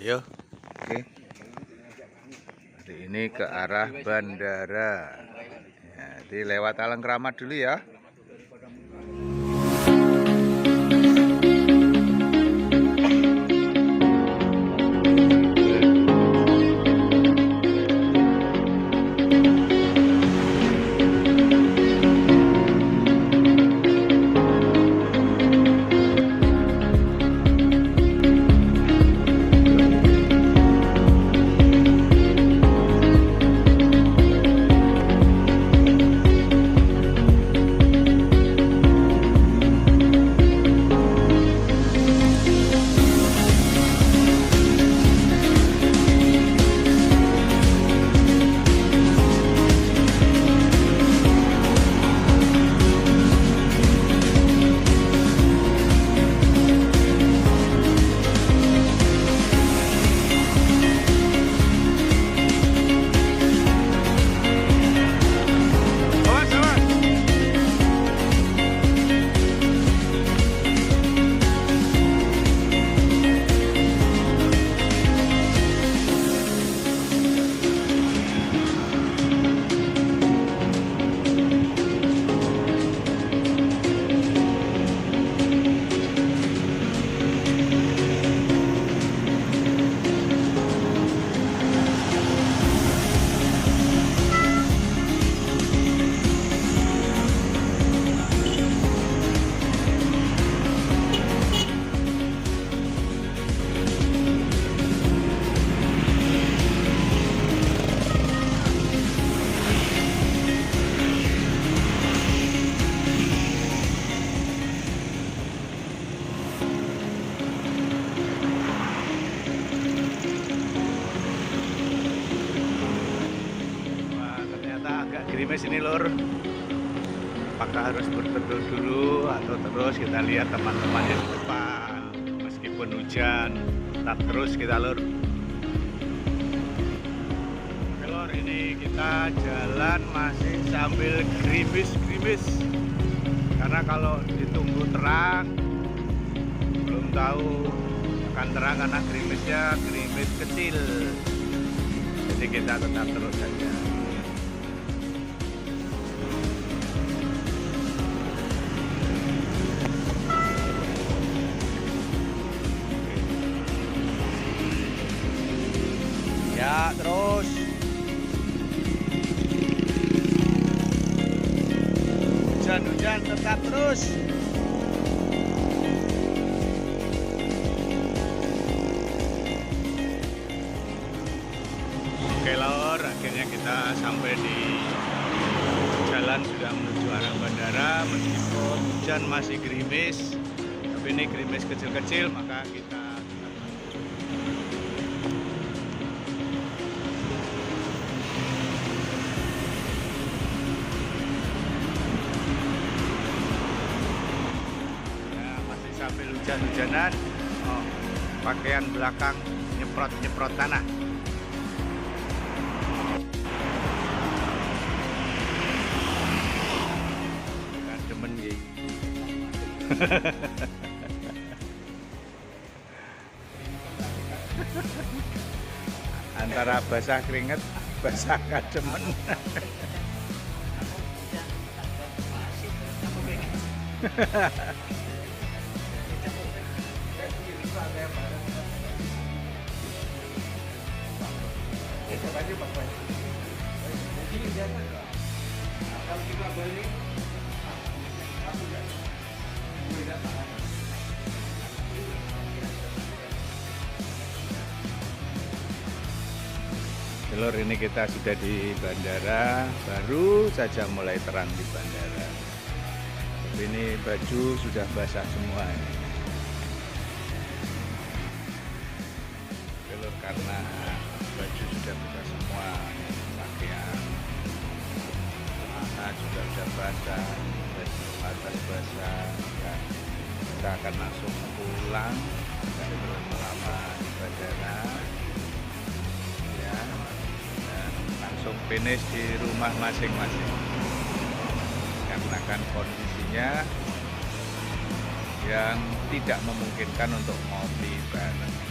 Yo, oke. Hari ini ke arah bandara. Ya, jadi lewat Alang Keramat dulu ya. Gerimis ini lur, apakah harus berteduh dulu atau terus kita lihat teman-teman di depan meskipun hujan tetap terus kita lur. Oke lur, ini kita jalan masih sambil gerimis karena kalau ditunggu terang belum tahu akan terang karena gerimisnya gerimis kecil, jadi kita tetap terus saja. Ya, terus hujan tetap terus. Oke lor, akhirnya kita sampai di jalan sudah menuju arah bandara. Meskipun hujan masih gerimis, tapi ini gerimis kecil-kecil, maka kita sambil hujan-hujanan, pakaian belakang nyemprot tanah. Kan demen ya. Antara basah keringet, basah kademen. Lur, ini kita sudah di bandara, baru saja mulai terang di bandara. Tapi ini baju sudah basah semua ini. Lur, karena baju sudah basah semua, pakaian celana juga sudah basah, baju atas basah. Ya, kita akan langsung pulang, tidak berlama-lama di bandara. Langsung finish di rumah masing-masing karena kan kondisinya yang tidak memungkinkan untuk ngopi bareng.